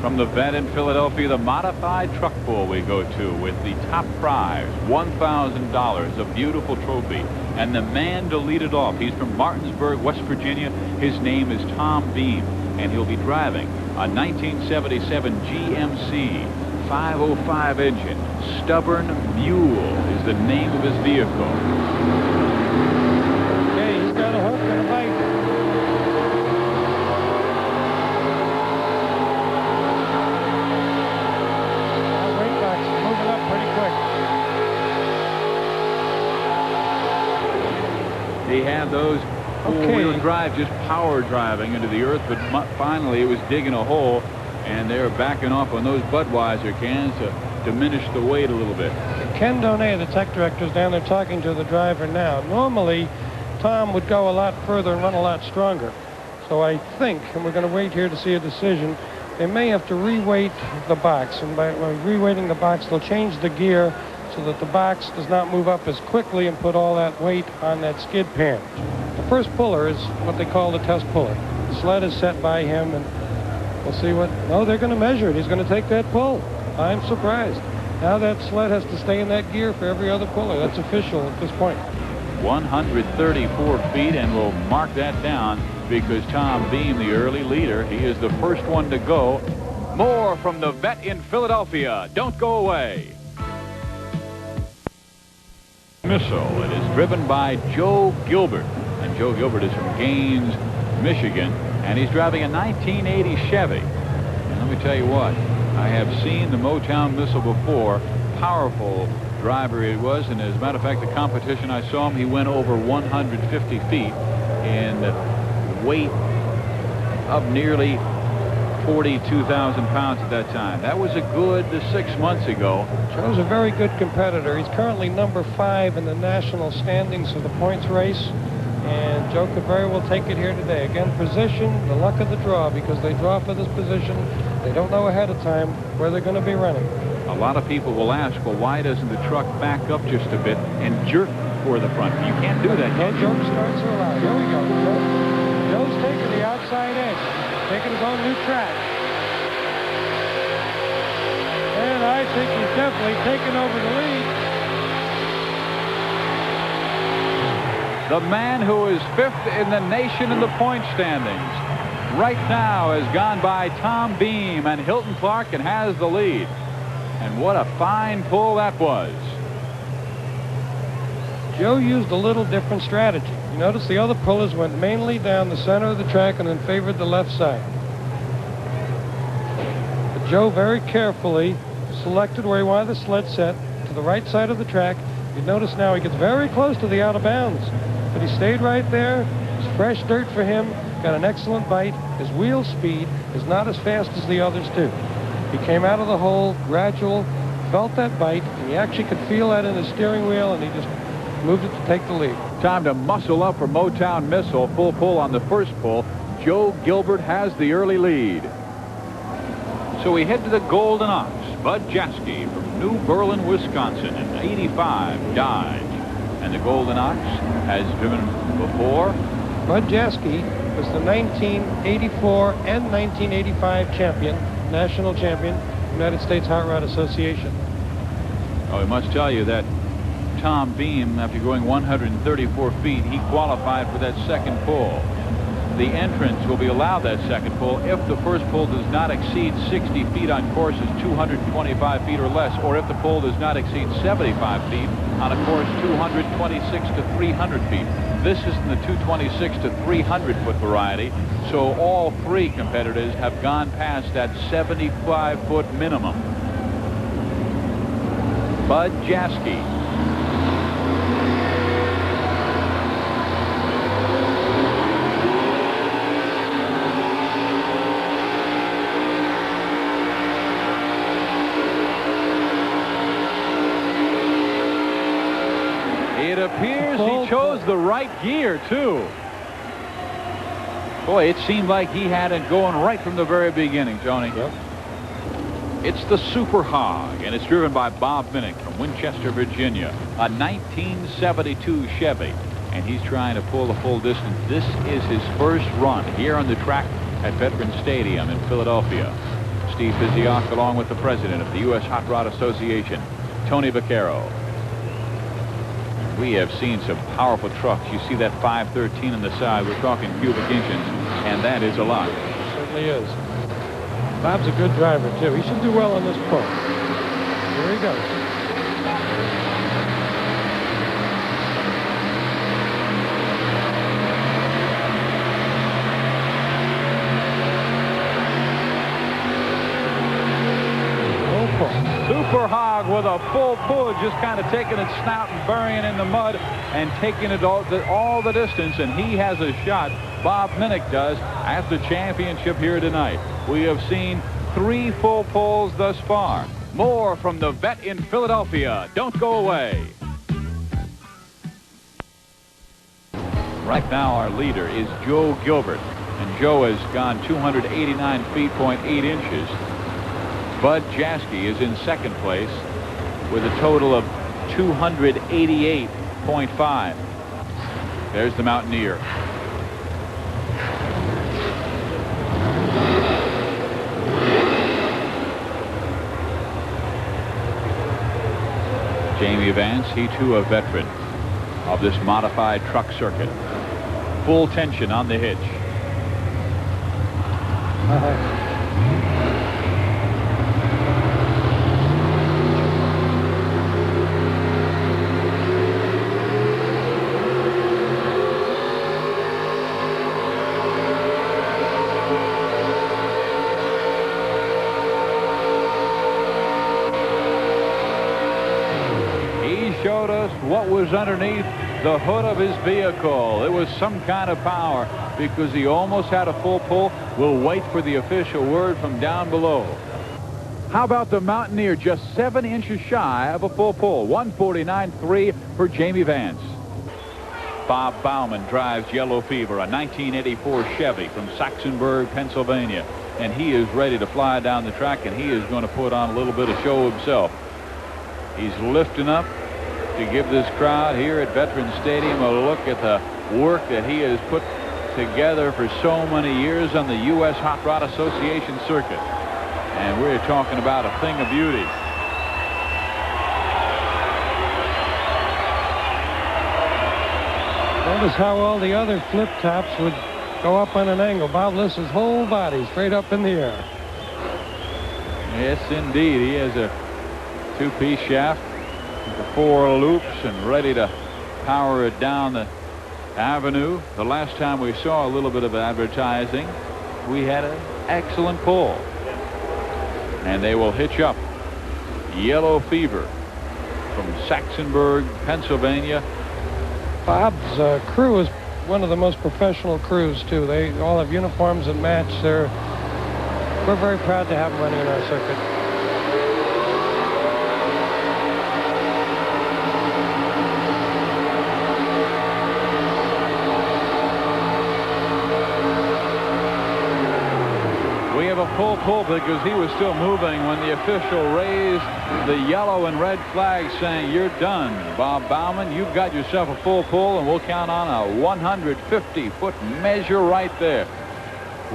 From the vet in Philadelphia, the modified truck pull we go to with the top prize, $1,000, a beautiful trophy. And the man to lead it off, he's from Martinsburg, West Virginia. His name is Tom Beam, and he'll be driving a 1977 GMC 505 engine. Stubborn Mule is the name of his vehicle. Okay, he's got a hook and a bite. He had those four-wheel drive, just power driving into the earth, but finally it was digging a hole, and they were backing off on those Budweiser cans to diminish the weight a little bit. Ken Donay, the tech director, is down there talking to the driver now. Normally, Tom would go a lot further and run a lot stronger. So I think, and we're going to wait here to see a decision, they may have to reweight the box. And by reweighting the box, they'll change the gear so that the box does not move up as quickly and put all that weight on that skid pan. The first puller is what they call the test puller. The sled is set by him, and we'll see what... No, they're going to measure it. He's going to take that pull. I'm surprised. Now that sled has to stay in that gear for every other puller. That's official at this point. 134 feet, and we'll mark that down because Tom Beam, the early leader, he is the first one to go. More from the vet in Philadelphia. Don't go away. Missile. It is driven by Joe Gilbert, and Joe Gilbert is from Gaines, Michigan, and he's driving a 1980 Chevy. And let me tell you what, I have seen the Motown Missile before. Powerful driver it was, and as a matter of fact, the competition I saw him, he went over 150 feet in weight of nearly 42,000 pounds at that time. That was a good 6 months ago. Joe's a very good competitor. He's currently number 5 in the national standings for the points race, and Joe could very well take it here today. Again, position, the luck of the draw, because they draw for this position. They don't know ahead of time where they're going to be running. A lot of people will ask, well, why doesn't the truck back up just a bit and jerk for the front? You can't do that. No jerk starts are allowed. Here we go. Joe's taking the outside edge, taking his own new track. And I think he's definitely taken over the lead. The man who is 5th in the nation in the point standings right now has gone by Tom Beam and Hilton Clark and has the lead. And what a fine pull that was. Joe used a little different strategy. You notice the other pullers went mainly down the center of the track and then favored the left side. But Joe very carefully selected where he wanted the sled set to the right side of the track. You notice now he gets very close to the out of bounds, but he stayed right there. It's fresh dirt for him. Got an excellent bite. His wheel speed is not as fast as the others do. He came out of the hole gradual, felt that bite, and he actually could feel that in his steering wheel, and he just moved it to take the lead. Time to muscle up for Motown Missile. Full pull on the first pull. Joe Gilbert has the early lead. So we head to the Golden Ox. Bud Jaskey from New Berlin, Wisconsin, an 85 Dodge. And the Golden Ox has driven before. Bud Jaskey was the 1984 and 1985 champion, national champion, United States Hot Rod Association. Oh, I must tell you that Tom Beam, after going 134 feet, he qualified for that second pull. The entrance will be allowed that second pull if the first pull does not exceed 60 feet on courses 225 feet or less, or if the pull does not exceed 75 feet on a course 226 to 300 feet. This is in the 226 to 300 foot variety, so all 3 competitors have gone past that 75 foot minimum. Bud Jaskey. It appears he chose the right gear, too. Boy, it seemed like he had it going right from the very beginning, Tony. Yep. It's the Super Hog, and it's driven by Bob Minnick from Winchester, Virginia, a 1972 Chevy, and he's trying to pull the full distance. This is his first run here on the track at Veterans Stadium in Philadelphia. Steve Physioc, along with the president of the U.S. Hot Rod Association, Tony Vaccaro. We have seen some powerful trucks. You see that 513 on the side. We're talking cubic inches, and that is a lot. It certainly is. Bob's a good driver, too. He should do well on this pull. Here he goes. Super Hog with a full pull, just kind of taking its snout and burying it in the mud and taking it all the distance, and he has a shot. Bob Minnick does at the championship here tonight. We have seen 3 full pulls thus far. More from the vet in Philadelphia. Don't go away. Right now our leader is Joe Gilbert, and Joe has gone 289 feet, 0.8 inches. Bud Jaskey is in second place with a total of 288.5. There's the Mountaineer. Jamie Vance, he too a veteran of this modified truck circuit. Full tension on the hitch. Showed us what was underneath the hood of his vehicle. It was some kind of power, because he almost had a full pull. We'll wait for the official word from down below. How about the Mountaineer, just 7 inches shy of a full pull? 149.3 for Jamie Vance. Bob Bauman drives Yellow Fever, a 1984 Chevy from Saxonburg, Pennsylvania, and he is ready to fly down the track, and he is going to put on a little bit of show himself. He's lifting up to give this crowd here at Veterans Stadium a look at the work that he has put together for so many years on the U.S. Hot Rod Association circuit. And we're talking about a thing of beauty. Notice how all the other flip tops would go up on an angle. Bob lifts his whole body straight up in the air. Yes, indeed. He has a 2-piece shaft, the 4 loops, and ready to power it down the avenue. The last time we saw a little bit of advertising, we had an excellent pull. And they will hitch up Yellow Fever from Saxonburg, Pennsylvania. Bob's crew is one of the most professional crews, too. They all have uniforms that match. We're very proud to have them running in our circuit. A full pull because he was still moving when the official raised the yellow and red flag, saying, "You're done, Bob Bauman. You've got yourself a full pull, and we'll count on a 150-foot measure right there."